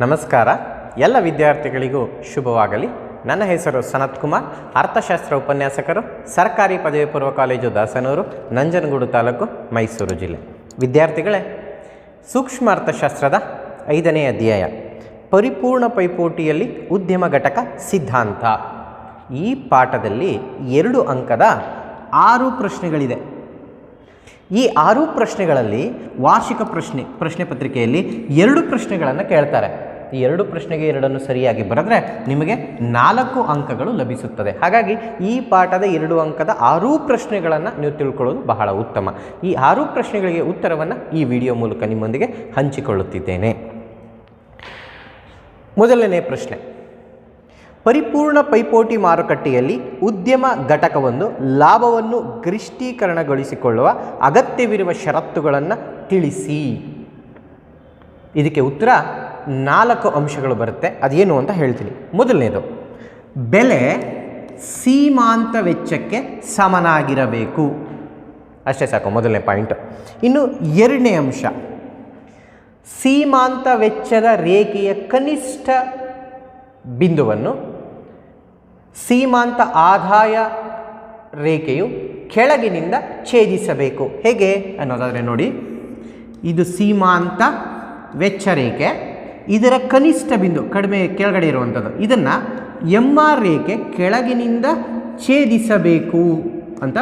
ನಮಸ್ಕಾರ. ಎಲ್ಲ ವಿದ್ಯಾರ್ಥಿಗಳಿಗೂ ಶುಭವಾಗಲಿ. ನನ್ನ ಹೆಸರು ಸನತ್ ಕುಮಾರ್, ಅರ್ಥಶಾಸ್ತ್ರ ಉಪನ್ಯಾಸಕರು, ಸರ್ಕಾರಿ ಪದವಿ ಪೂರ್ವ ಕಾಲೇಜು ದಾಸನೂರು, ನಂಜನಗೂಡು ತಾಲೂಕು, ಮೈಸೂರು ಜಿಲ್ಲೆ. ವಿದ್ಯಾರ್ಥಿಗಳೇ, ಸೂಕ್ಷ್ಮ ಅರ್ಥಶಾಸ್ತ್ರದ 5ನೇ ಅಧ್ಯಾಯ ಪರಿಪೂರ್ಣ ಪೈಪೋಟಿಯಲ್ಲಿ ಉದ್ಯಮ ಘಟಕ ಸಿದ್ಧಾಂತ. ಈ ಪಾಠದಲ್ಲಿ 2 ಅಂಕದ 6 ಪ್ರಶ್ನೆಗಳಿದೆ. ಈ 6 ಪ್ರಶ್ನೆಗಳಲ್ಲಿ ವಾರ್ಷಿಕ ಪ್ರಶ್ನೆ ಪತ್ರಿಕೆಯಲ್ಲಿ 2 ಪ್ರಶ್ನೆಗಳನ್ನು ಕೇಳ್ತಾರೆ. ಈ 2 ಪ್ರಶ್ನೆಗೆ 2 ಸರಿಯಾಗಿ ಬರೆದ್ರೆ ನಿಮಗೆ 4 ಅಂಕಗಳು ಲಭಿಸುತ್ತದೆ. ಹಾಗಾಗಿ ಈ ಪಾಠದ 2 ಅಂಕದ 6 ಪ್ರಶ್ನೆಗಳನ್ನು ನೀವು ತಿಳ್ಕೊಳ್ಳೋದು ಬಹಳ ಉತ್ತಮ. ಈ 6 ಪ್ರಶ್ನೆಗಳಿಗೆ ಉತ್ತರವನ್ನು ಈ ವಿಡಿಯೋ ಮೂಲಕ ನಿಮ್ಮೊಂದಿಗೆ ಹಂಚಿಕೊಳ್ಳುತ್ತಿದ್ದೇನೆ. ಮೊದಲನೇ ಪ್ರಶ್ನೆ, ಪರಿಪೂರ್ಣ ಪೈಪೋಟಿ ಮಾರುಕಟ್ಟೆಯಲ್ಲಿ ಉದ್ಯಮ ಘಟಕವೊಂದು ಲಾಭವನ್ನು ಗರಿಷ್ಠೀಕರಣಗೊಳಿಸಿಕೊಳ್ಳುವ ಅಗತ್ಯವಿರುವ ಷರತ್ತುಗಳನ್ನು ತಿಳಿಸಿ. ಇದಕ್ಕೆ ಉತ್ತರ 4 ಅಂಶಗಳು ಬರುತ್ತೆ. ಅದೇನು ಅಂತ ಹೇಳ್ತೀನಿ. ಮೊದಲನೇದು, ಬೆಲೆ ಸೀಮಾಂತ ವೆಚ್ಚಕ್ಕೆ ಸಮನಾಗಿರಬೇಕು. ಅಷ್ಟೇ ಸಾಕು, ಮೊದಲನೇ ಪಾಯಿಂಟ್. ಇನ್ನು 2ನೇ ಅಂಶ, ಸೀಮಾಂತ ವೆಚ್ಚದ ರೇಖೆಯ ಕನಿಷ್ಠ ಬಿಂದುವನ್ನು ಸೀಮಾಂತ ಆದಾಯ ರೇಖೆಯು ಕೆಳಗಿನಿಂದ ಛೇದಿಸಬೇಕು. ಹೇಗೆ ಅನ್ನೋದಾದರೆ ನೋಡಿ, ಇದು ಸೀಮಾಂತ ವೆಚ್ಚ ರೇಖೆ, ಇದರ ಕನಿಷ್ಠ ಬಿಂದು ಕೆಳಗಡೆ ಇರುವಂಥದ್ದು, ಇದನ್ನು MR ರೇಖೆ ಕೆಳಗಿನಿಂದ ಛೇದಿಸಬೇಕು ಅಂತ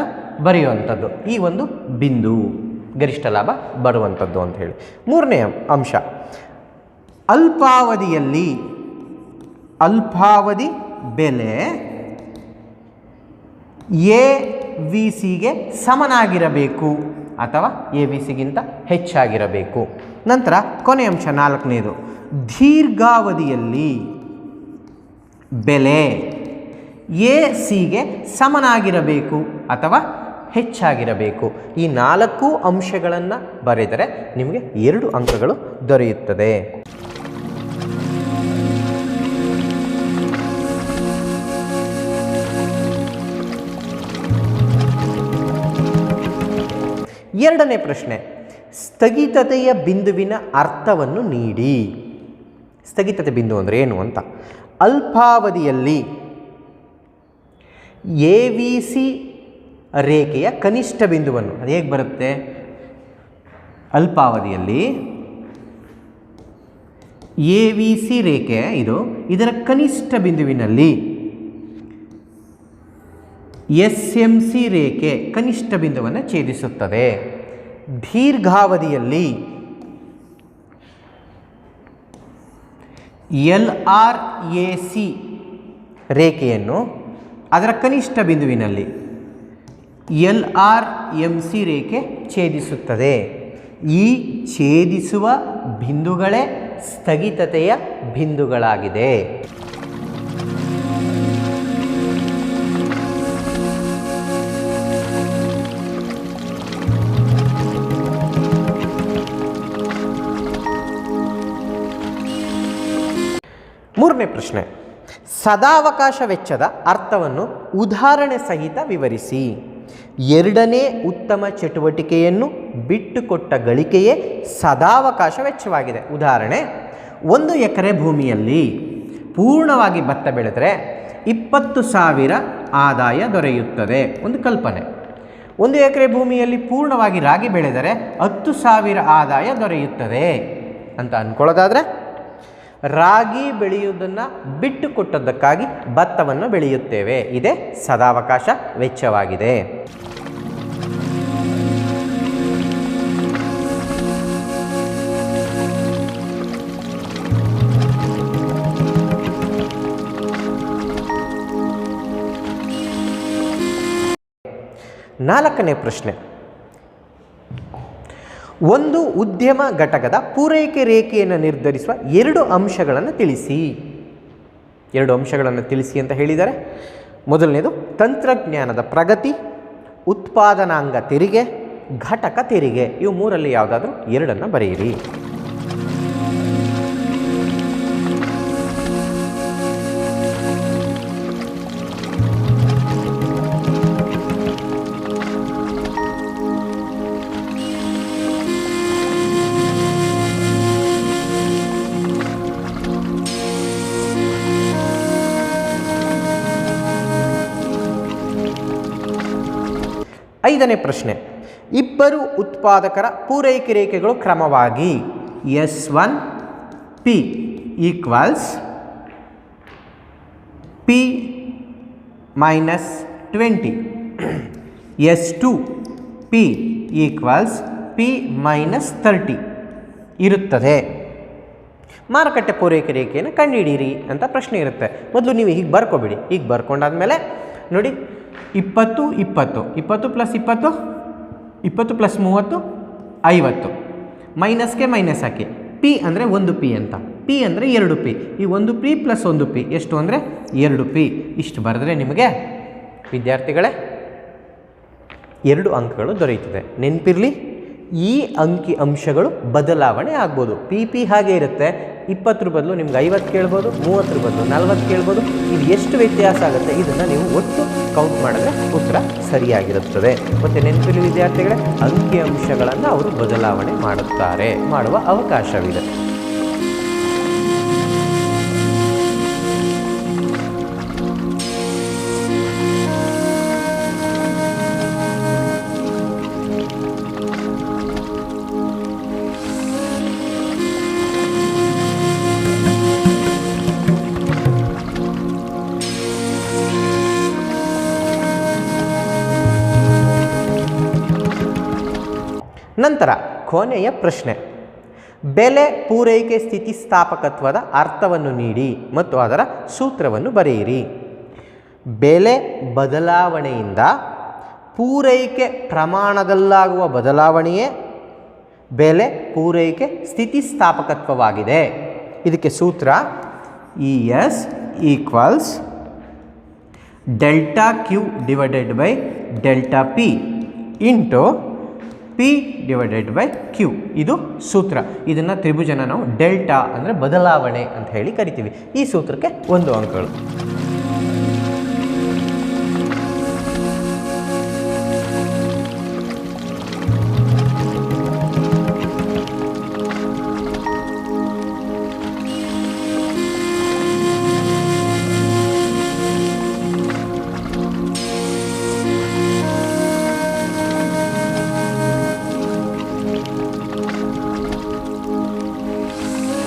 ಬರೆಯುವಂಥದ್ದು. ಈ ಒಂದು ಬಿಂದು ಗರಿಷ್ಠ ಲಾಭ ಬರುವಂಥದ್ದು ಅಂತ ಹೇಳಿ. 3ನೇ ಅಂಶ, ಅಲ್ಪಾವಧಿ ಬೆಲೆ AVCಗೆ ಸಮನಾಗಿರಬೇಕು ಅಥವಾ AVCಗಿಂತ ಹೆಚ್ಚಾಗಿರಬೇಕು. ನಂತರ ಕೊನೆ ಅಂಶ 4ನೇದು, ದೀರ್ಘಾವಧಿಯಲ್ಲಿ ಬೆಲೆ ACಗೆ ಸಮನಾಗಿರಬೇಕು ಅಥವಾ ಹೆಚ್ಚಾಗಿರಬೇಕು. ಈ 4 ಅಂಶಗಳನ್ನು ಬರೆದರೆ ನಿಮಗೆ 2 ಅಂಕಗಳು ದೊರೆಯುತ್ತದೆ. ಎರಡನೇ ಪ್ರಶ್ನೆ, ಸ್ಥಗಿತತೆಯ ಬಿಂದುವಿನ ಅರ್ಥವನ್ನು ನೀಡಿ. ಸ್ಥಗಿತತೆ ಬಿಂದು ಅಂದರೆ ಏನು ಅಂತ. ಅಲ್ಪಾವಧಿಯಲ್ಲಿ AVC ರೇಖೆಯ ಕನಿಷ್ಠ ಬಿಂದುವನ್ನು, ಅದು ಹೇಗೆ ಬರುತ್ತೆ? ಅಲ್ಪಾವಧಿಯಲ್ಲಿ AVC ರೇಖೆ ಇದರ ಕನಿಷ್ಠ ಬಿಂದುವಿನಲ್ಲಿ SMC ರೇಖೆ ಕನಿಷ್ಠ ಬಿಂದುವನ್ನು ಛೇದಿಸುತ್ತದೆ. ದೀರ್ಘಾವಧಿಯಲ್ಲಿ LRAC ರೇಖೆಯನ್ನು ಅದರ ಕನಿಷ್ಠ ಬಿಂದುವಿನಲ್ಲಿ LRMC ರೇಖೆ ಛೇದಿಸುತ್ತದೆ. ಈ ಛೇದಿಸುವ ಬಿಂದುಗಳೇ ಸ್ಥಗಿತತೆಯ ಬಿಂದುಗಳಾಗಿದೆ. ಮೂರನೇ ಪ್ರಶ್ನೆ, ಸದಾವಕಾಶ ವೆಚ್ಚದ ಅರ್ಥವನ್ನು ಉದಾಹರಣೆ ಸಹಿತ ವಿವರಿಸಿ. 2ನೇ ಉತ್ತಮ ಚಟುವಟಿಕೆಯನ್ನು ಬಿಟ್ಟುಕೊಟ್ಟ ಗಳಿಕೆಯೇ ಸದಾವಕಾಶ ವೆಚ್ಚವಾಗಿದೆ. ಉದಾಹರಣೆ, 1 ಎಕರೆ ಭೂಮಿಯಲ್ಲಿ ಪೂರ್ಣವಾಗಿ ಭತ್ತ ಬೆಳೆದರೆ 20,000 ಆದಾಯ ದೊರೆಯುತ್ತದೆ. ಒಂದು ಕಲ್ಪನೆ. 1 ಎಕರೆ ಭೂಮಿಯಲ್ಲಿ ಪೂರ್ಣವಾಗಿ ರಾಗಿ ಬೆಳೆದರೆ 10,000 ಆದಾಯ ದೊರೆಯುತ್ತದೆ ಅಂತ ಅಂದ್ಕೊಳ್ಳೋದಾದರೆ, ರಾಗಿ ಬೆಳೆಯುವುದನ್ನು ಬಿಟ್ಟು ಕೊಟ್ಟದ್ದಕ್ಕಾಗಿ ಭತ್ತವನ್ನು ಬೆಳೆಯುತ್ತೇವೆ. ಇದೇ ಸದಾವಕಾಶ ವೆಚ್ಚವಾಗಿದೆ. ನಾಲ್ಕನೇ ಪ್ರಶ್ನೆ, ಒಂದು ಉದ್ಯಮ ಘಟಕದ ಪೂರೈಕೆ ರೇಖೆಯನ್ನು ನಿರ್ಧರಿಸುವ 2 ಅಂಶಗಳನ್ನು ತಿಳಿಸಿ. 2 ಅಂಶಗಳನ್ನು ತಿಳಿಸಿ ಅಂತ ಹೇಳಿದ್ದಾರೆ. ಮೊದಲನೇದು, ತಂತ್ರಜ್ಞಾನದ ಪ್ರಗತಿ, ಉತ್ಪಾದನಾಂಗ ತೆರಿಗೆ, ಘಟಕ ತೆರಿಗೆ. ಇವು 3ರಲ್ಲಿ ಯಾವುದಾದ್ರೂ 2 ಬರೆಯಿರಿ. 5ನೇ ಪ್ರಶ್ನೆ, ಇಬ್ಬರು ಉತ್ಪಾದಕರ ಪೂರೈಕೆ ರೇಖೆಗಳು ಕ್ರಮವಾಗಿ S1 P equals P minus 20, S2 P equals P minus 30 ಇರುತ್ತದೆ. ಮಾರುಕಟ್ಟೆ ಪೂರೈಕೆ ರೇಖೆಯನ್ನು ಕಂಡುಹಿಡಿಯಿರಿ ಅಂತ ಪ್ರಶ್ನೆ ಇರುತ್ತೆ. ಮೊದಲು ನೀವು ಹೀಗೆ ಬರ್ಕೊಬಿಡಿ. ಹೀಗೆ ಬರ್ಕೊಂಡಾದ್ಮೇಲೆ ನೋಡಿ 20 20 20 ಪ್ಲಸ್ 20 20 ಪ್ಲಸ್ 30 50, ಮೈನಸ್ಗೆ ಮೈನಸ್ ಹಾಕಿ. ಪಿ ಅಂದರೆ 1 P ಅಂತ, ಪಿ ಅಂದರೆ 2 P. ಈ 1 P ಪ್ಲಸ್ 1 P ಎಷ್ಟು ಅಂದರೆ 2 P. ಇಷ್ಟು ಬರೆದ್ರೆ ನಿಮಗೆ ವಿದ್ಯಾರ್ಥಿಗಳೇ 2 ಅಂಕಗಳು ದೊರೆಯುತ್ತದೆ. ನೆನಪಿರಲಿ, ಈ ಅಂಕಿ ಅಂಶಗಳು ಬದಲಾವಣೆ ಆಗ್ಬೋದು. ಪಿ ಹಾಗೆ ಇರುತ್ತೆ. 20 ಬದಲು ನಿಮ್ಗೆ 50 ಕೇಳ್ಬೋದು, 30 ಬದಲು 40 ಕೇಳ್ಬೋದು. ಇದು ಎಷ್ಟು ವ್ಯತ್ಯಾಸ ಆಗುತ್ತೆ ಇದನ್ನು ನೀವು ಒಟ್ಟು ಕೌಂಟ್ ಮಾಡಿದ್ರೆ ಉತ್ತರ ಸರಿಯಾಗಿರುತ್ತದೆ. ಮತ್ತು ನೆನಪಿರಲಿ ವಿದ್ಯಾರ್ಥಿಗಳೇ, ಅಂಕಿ ಅಂಶಗಳನ್ನು ಅವರು ಬದಲಾವಣೆ ಮಾಡುವ ಅವಕಾಶವಿದೆ. ನಂತರ ಕೊನೆಯ ಪ್ರಶ್ನೆ, ಬೆಲೆ ಪೂರೈಕೆ ಸ್ಥಿತಿಸ್ಥಾಪಕತ್ವದ ಅರ್ಥವನ್ನು ನೀಡಿ ಮತ್ತು ಅದರ ಸೂತ್ರವನ್ನು ಬರೆಯಿರಿ. ಬೆಲೆ ಬದಲಾವಣೆಯಿಂದ ಪೂರೈಕೆ ಪ್ರಮಾಣದಲ್ಲಾಗುವ ಬದಲಾವಣೆಯೇ ಬೆಲೆ ಪೂರೈಕೆ ಸ್ಥಿತಿಸ್ಥಾಪಕತ್ವವಾಗಿದೆ. ಇದಕ್ಕೆ ಸೂತ್ರ ES equals delta Q divided by delta P into P divided by Q. ಇದು ಸೂತ್ರ. ಇದನ್ನು ತ್ರಿಭುಜನ ನಾವು ಡೆಲ್ಟಾ ಅಂದರೆ ಬದಲಾವಣೆ ಅಂತ ಹೇಳಿ ಕರಿತೀವಿ. ಈ ಸೂತ್ರಕ್ಕೆ 1 ಅಂಕಗಳು.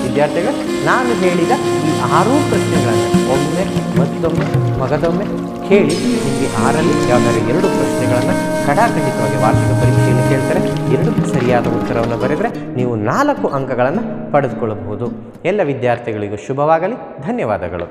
ವಿದ್ಯಾರ್ಥಿಗಳು, ನಾನು ಹೇಳಿದ ಈ 6 ಪ್ರಶ್ನೆಗಳನ್ನು ಒಮ್ಮೆ ಮತ್ತೊಮ್ಮೆ ಮಗದೊಮ್ಮೆ ಕೇಳಿ ನಿಮಗೆ 6ರಲ್ಲಿ ಯಾವುದಾದ್ರು 2 ಪ್ರಶ್ನೆಗಳನ್ನು ಖಡಾಖಂಡಿತವಾಗಿ ವಾರ್ಷಿಕ ಪರೀಕ್ಷೆಯಲ್ಲಿ ಕೇಳ್ತಾರೆ. 2ಕ್ಕೆ ಸರಿಯಾದ ಉತ್ತರವನ್ನು ಬರೆದರೆ ನೀವು 4 ಅಂಕಗಳನ್ನು ಪಡೆದುಕೊಳ್ಳಬಹುದು. ಎಲ್ಲ ವಿದ್ಯಾರ್ಥಿಗಳಿಗೂ ಶುಭವಾಗಲಿ. ಧನ್ಯವಾದಗಳು.